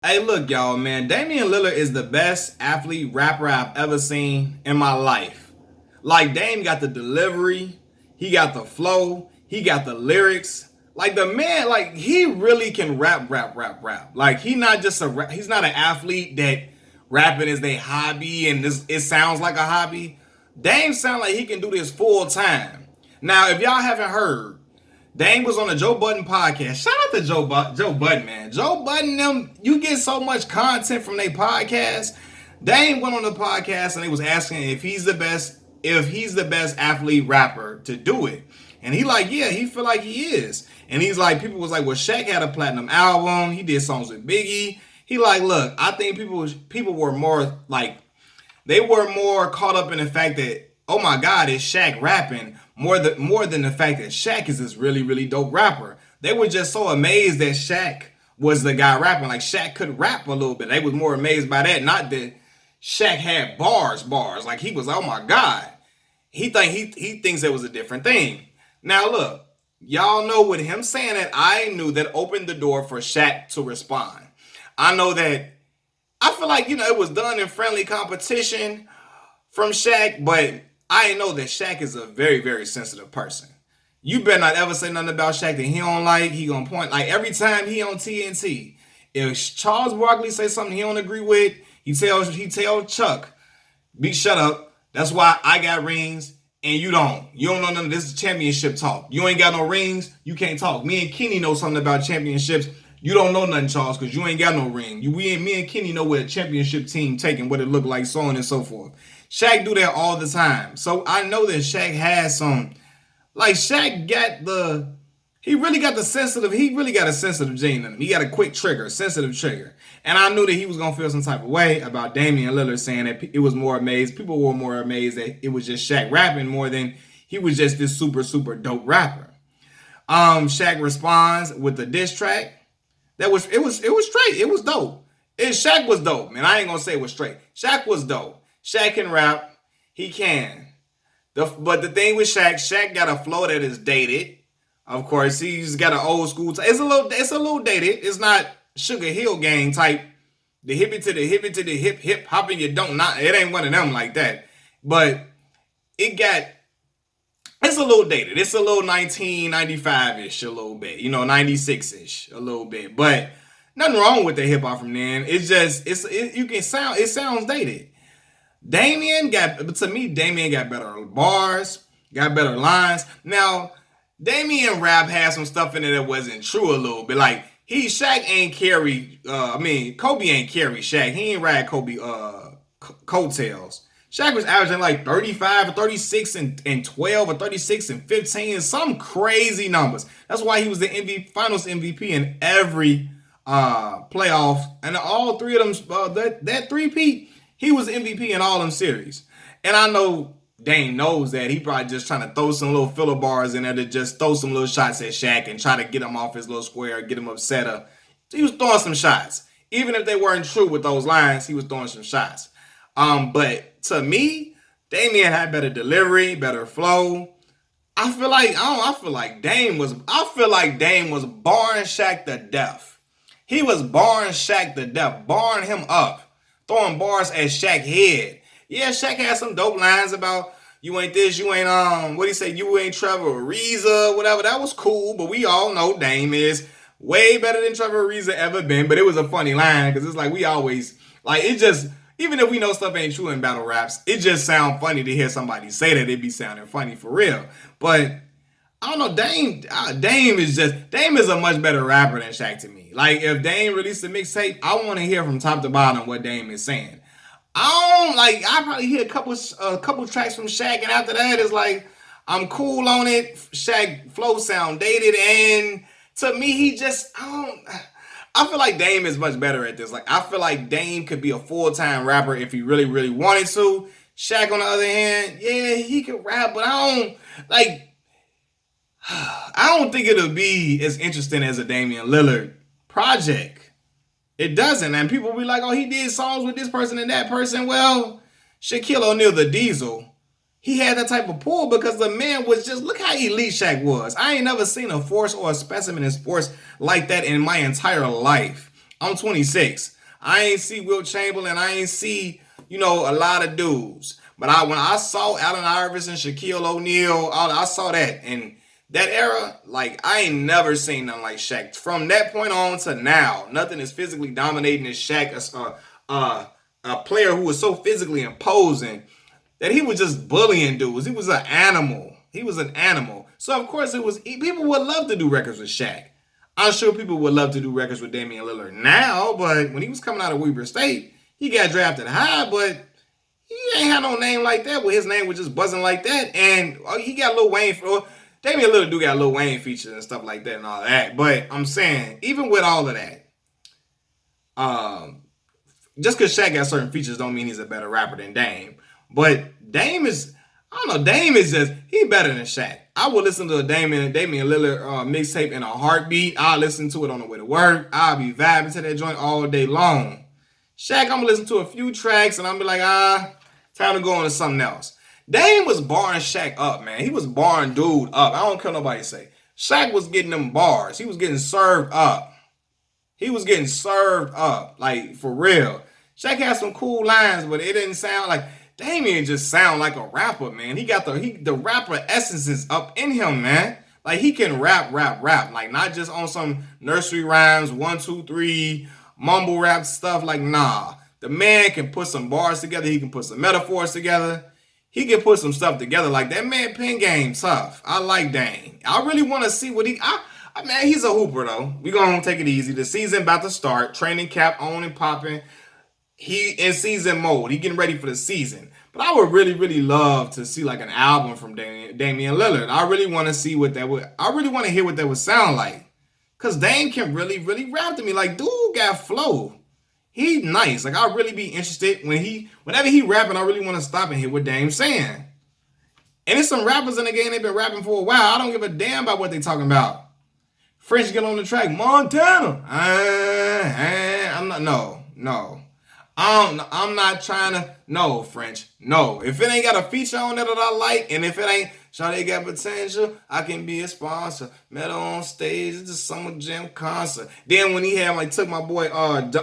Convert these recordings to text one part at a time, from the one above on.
Hey, look, y'all, man. Damian Lillard is the best athlete rapper I've ever seen in my life. Like, Dame got the delivery, he got the flow, he got the lyrics. Like, the man, like, he really can rap. Like, he's not an athlete that rapping is their hobby and it sounds like a hobby. Dame sound like he can do this full time. Now, if y'all haven't heard, Dame was on the Joe Budden podcast. Shout out to Joe Budden, man. Joe Budden, them, you get so much content from their podcast. Dame went on the podcast and they was asking if he's the best athlete rapper to do it. And he like, yeah, he feel like he is. And he's like, people was like, well, Shaq had a platinum album. He did songs with Biggie. He like, look, I think people were more like, they were more caught up in the fact that, oh my God, it's Shaq rapping more than the fact that Shaq is this really, really dope rapper. They were just so amazed that Shaq was the guy rapping. Like Shaq could rap a little bit. They was more amazed by that. Not that Shaq had bars. Like he was, oh my God. He thinks it was a different thing. Now look, y'all know with him saying that, I knew that opened the door for Shaq to respond. I know that I feel like, it was done in friendly competition from Shaq, but I didn't know that Shaq is a very, very sensitive person. You better not ever say nothing about Shaq that he don't like. He gonna point like every time he on TNT. If Charles Barkley say something he don't agree with, he tell Chuck, "Be shut up. That's why I got rings and you don't. You don't know none of this championship talk. You ain't got no rings. You can't talk. Me and Kenny know something about championships. You don't know nothing, Charles, because you ain't got no ring. Me and Kenny know what a championship team taking, what it look like, so on and so forth. Shaq do that all the time. So I know that Shaq has some, like Shaq got he really got a sensitive gene in him. He got a quick trigger, sensitive trigger. And I knew that he was going to feel some type of way about Damian Lillard saying that it was more amazed. People were more amazed that it was just Shaq rapping more than he was just this super, super dope rapper. Shaq responds with the diss track. It was straight. It was dope. Shaq was dope, man. I ain't gonna say it was straight. Shaq was dope. Shaq can rap. He can. But the thing with Shaq got a flow that is dated. Of course, he's got an old school. It's a little dated. It's not Sugar Hill Gang type. The hippie to the hip hopping. You don't not. It ain't one of them like that. But it's a little dated. It's a little 1995-ish, a little bit. 96-ish, a little bit. But nothing wrong with the hip hop from then. It's just it sounds dated. Damian got better bars, got better lines. Now, Damian rap had some stuff in it that wasn't true a little bit. Like Shaq ain't carry. Kobe ain't carry Shaq. He ain't ride Kobe coattails. Shaq was averaging like 35 or 36 and 12 or 36 and 15 and some crazy numbers. That's why he was the finals MVP in every playoff. And all three of them, that three-peat, he was MVP in all them series. And I know Dame knows that. He probably just trying to throw some little filler bars in there to just throw some little shots at Shaq and try to get him off his little square, get him upset. He was throwing some shots. Even if they weren't true with those lines, he was throwing some shots. But to me, Damian had better delivery, better flow. I feel like Dame was barring Shaq to death. He was barring Shaq to death, barring him up, throwing bars at Shaq's head. Yeah, Shaq had some dope lines about you ain't this, you ain't what he say, you ain't Trevor Ariza, whatever. That was cool, but we all know Dame is way better than Trevor Ariza ever been. But it was a funny line because it's like we always like it just. Even if we know stuff ain't true in battle raps, it just sounds funny to hear somebody say that. It be sounding funny for real. But I don't know, Dame is a much better rapper than Shaq to me. Like if Dame released a mixtape, I want to hear from top to bottom what Dame is saying. I probably hear a couple tracks from Shaq, and after that it's like I'm cool on it. Shaq flow sound dated, and to me I feel like Dame is much better at this. Like, I feel like Dame could be a full-time rapper if he really, really wanted to. Shaq, on the other hand, yeah, he could rap, but I don't think it'll be as interesting as a Damian Lillard project. It doesn't. And people be like, oh, he did songs with this person and that person. Well, Shaquille O'Neal, the Diesel, he had that type of pull because the man was just, look how elite Shaq was. I ain't never seen a force or a specimen in sports like that in my entire life. I'm 26. I ain't see Wilt Chamberlain. I ain't see, a lot of dudes. But when I saw Allen Iverson, Shaquille O'Neal, I saw that. And that era, like, I ain't never seen nothing like Shaq. From that point on to now, nothing is physically dominating as Shaq. A player who was so physically imposing that he was just bullying dudes. He was an animal. He was an animal. So, of course, people would love to do records with Shaq. I'm sure people would love to do records with Damian Lillard now, but when he was coming out of Weber State, he got drafted high, but he ain't had no name like that. Well, his name was just buzzing like that, and he got Lil Wayne. Damian Lillard do got Lil Wayne features and stuff like that and all that. But I'm saying, even with all of that, just because Shaq got certain features don't mean he's a better rapper than Dame. But Dame is, I don't know, Dame is just, he better than Shaq. I would listen to a Damian Lillard mixtape in a heartbeat. I'll listen to it on the way to work. I'll be vibing to that joint all day long. Shaq, I'm going to listen to a few tracks and I'm be like, time to go on to something else. Dame was barring Shaq up, man. He was barring dude up. I don't care what nobody say. Shaq was getting them bars. He was getting served up. Like, for real. Shaq had some cool lines, but it didn't sound like, Damian just sound like a rapper, man. He got the rapper essences up in him, man. Like, he can rap. Like, not just on some nursery rhymes, 1, 2, 3, mumble rap stuff. Like, nah. The man can put some bars together. He can put some metaphors together. He can put some stuff together. Like, that man pen game tough. I like Dame. I really want to see what man, he's a hooper, though. We gonna take it easy. The season about to start. Training cap on and popping. He in season mode. He getting ready for the season. But I would really, really love to see like an album from Damian Lillard. I really want to see what that would. I really want to hear what that would sound like. Cause Dame can really, really rap to me. Like, dude got flow. He nice. Like, I'll really be interested whenever he rapping. I really want to stop and hear what Dame's saying. And there's some rappers in the game. They've been rapping for a while. I don't give a damn about what they talking about. French get on the track. Montana. I'm not. No. I'm not trying to. No, French. No. If it ain't got a feature on it that I like, and if it ain't, Shawty got potential, I can be a sponsor. Met her on stage at the Summer Jam concert. Then when he had, like, took my boy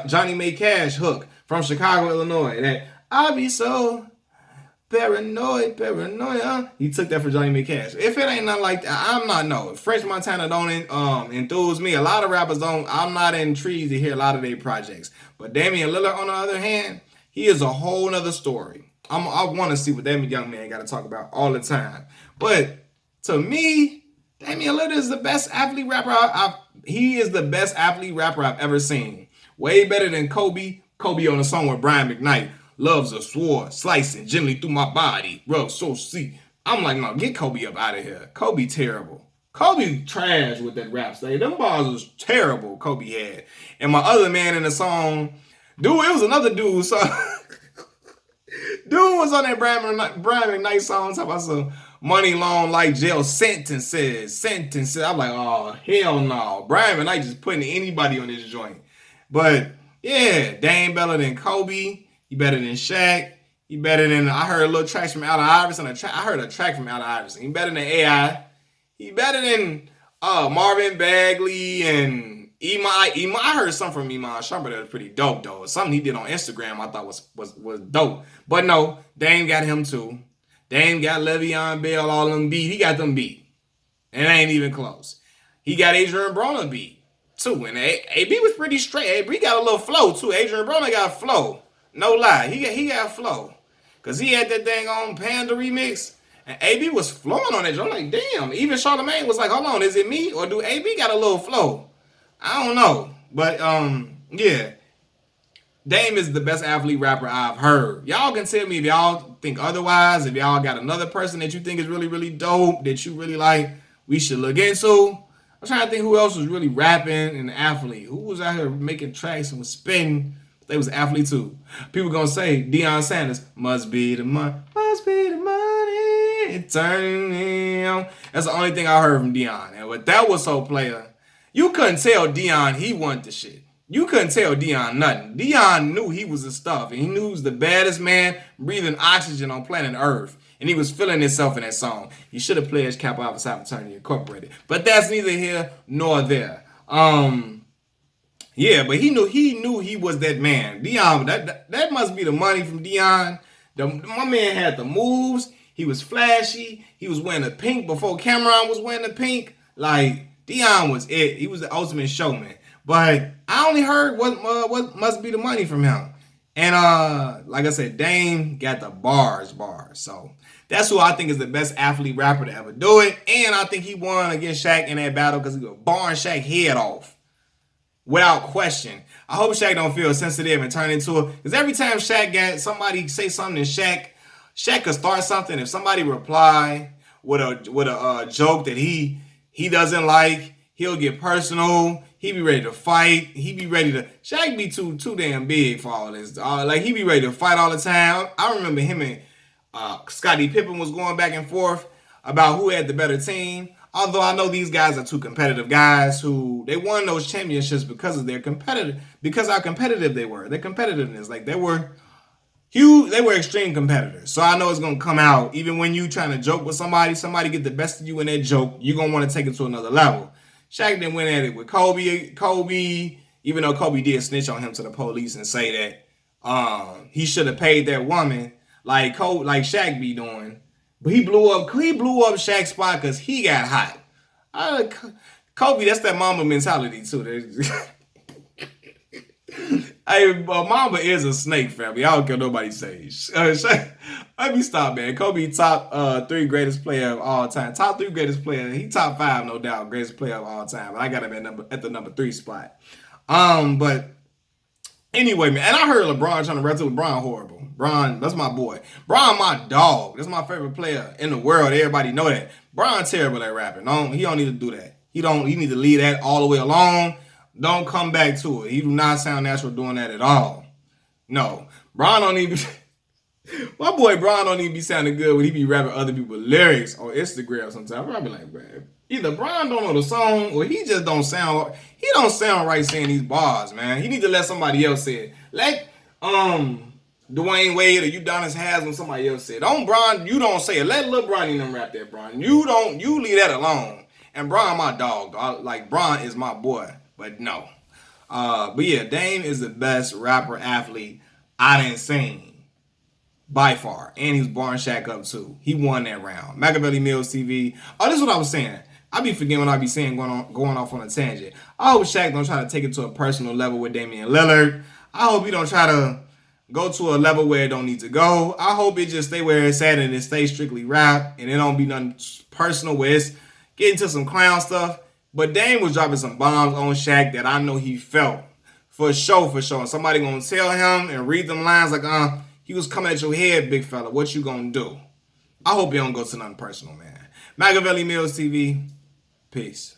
Johnny May Cash hook from Chicago, Illinois, that I be so paranoid. He took that for Johnny May Cash. If it ain't nothing like that, I'm not, no. French Montana don't enthuse me. A lot of rappers don't. I'm not intrigued to hear a lot of their projects. But Damian Lillard, on the other hand, he is a whole nother story. I want to see what that young man got to talk about all the time. But to me, Damian Lillard is the best athlete rapper. He is the best athlete rapper I've ever seen. Way better than Kobe. Kobe on a song with Brian McKnight. Loves a sword, slicing gently through my body. Bro, so see. I'm like, no, get Kobe up out of here. Kobe terrible. Kobe trash with that rap stage. Them bars was terrible Kobe had. And my other man in the song, dude, it was another dude. So dude was on that Brian McKnight song talking about some money long like jail sentences. I'm like, oh, hell no. Brian McKnight just putting anybody on this joint. But yeah, Dame better than Kobe. He better than Shaq. He better than, I heard a little tracks from Allen Iverson. I heard a track from Allen Iverson. He better than AI. He better than Marvin Bagley and Iman. I heard something from Iman Shumpert that was pretty dope, though. Something he did on Instagram I thought was dope. But no, Dame got him too. Dame got Le'Veon Bell, all them beat. He got them beat. And it ain't even close. He got Adrian Broner beat too. And AB was pretty straight. AB got a little flow too. Adrian Broner got flow. No lie. He got flow. Because he had that dang on Panda remix. And AB was flowing on it. I'm like, damn. Even Charlamagne was like, hold on, is it me? Or do AB got a little flow? I don't know. But, yeah. Dame is the best athlete rapper I've heard. Y'all can tell me if y'all think otherwise. If y'all got another person that you think is really, really dope, that you really like, we should look into. I'm trying to think who else was really rapping and an athlete. Who was out here making tracks and was spitting? They was an athlete too. People gonna say Deion Sanders must be the money, it's turning on. That's the only thing I heard from Deion. And what that was so player, you couldn't tell Deion he wanted the shit. You couldn't tell Deion nothing. Deion knew he was the stuff, and he knew he was the baddest man breathing oxygen on planet Earth. And he was feeling himself in that song. He should have pledged Kappa Alpha Psi Fraternity Incorporated. But that's neither here nor there. Yeah, but he knew he was that man. Dion, that must be the money from Dion. My man had the moves. He was flashy. He was wearing the pink before Cameron was wearing the pink. Like Dion was it. He was the ultimate showman. But I only heard what must be the money from him. And like I said, Dame got the bars. So that's who I think is the best athlete rapper to ever do it. And I think he won against Shaq in that battle because he was barring Shaq head off. Without question. I hope Shaq don't feel sensitive and turn into it. Because every time Shaq got somebody say something to Shaq could start something. If somebody reply with a joke that he doesn't like, he'll get personal. He be ready to fight. He be ready to. Shaq be too damn big for all this. Like he be ready to fight all the time. I remember him and Scottie Pippen was going back and forth about who had the better team. Although I know these guys are two competitive guys who they won those championships because of their competitive, because how competitive they were. Their competitiveness, like they were huge, they were extreme competitors. So I know it's gonna come out. Even when you trying to joke with somebody get the best of you in that joke, you're gonna want to take it to another level. Shaq then went at it with Kobe, even though Kobe did snitch on him to the police and say that he should have paid that woman like Shaq be doing. But he blew up Shaq's spot because he got hot. Kobe, that's that Mamba mentality too. Hey, Mamba is a snake, family. I don't care what nobody says. Let me stop, man. Kobe top 3 greatest player of all time. Top 3 greatest player. He top 5, no doubt, greatest player of all time. But I got him at the number 3 spot. But anyway, man, and I heard LeBron trying to rap to LeBron horrible. Bron, that's my boy. Bron, my dog. That's my favorite player in the world. Everybody know that. Bron terrible at rapping. He don't need to do that. He need to leave that all the way alone. Don't come back to it. He do not sound natural doing that at all. No. Bron don't even my boy Bron don't even be sounding good when he be rapping other people's lyrics on Instagram sometimes. I be like, man, either Bron don't know the song or he just don't sound right saying these bars, man. He need to let somebody else say it. Let Dwayne Wade or Udonis Haslam somebody else say it. You don't say it. Let Lil Bron and them rap that, Bron. You leave that alone. And Bron my dog. Like Bron is my boy. But no. But yeah, Dame is the best rapper athlete I done seen. By far. And he was barring Shaq up too. He won that round. Machiavelli Mills TV. Oh, this is what I was saying. I be forgetting what I be saying going off on a tangent. I hope Shaq don't try to take it to a personal level with Damian Lillard. I hope he don't try to go to a level where it don't need to go. I hope it just stay where it's at and it stays strictly rap and it don't be nothing personal where it's getting to some clown stuff. But Dame was dropping some bombs on Shaq that I know he felt. For sure. And somebody gonna tell him and read them lines like, he was coming at your head, big fella. What you gonna do? I hope you don't go to nothing personal, man. Machiavelli Mills TV. Peace.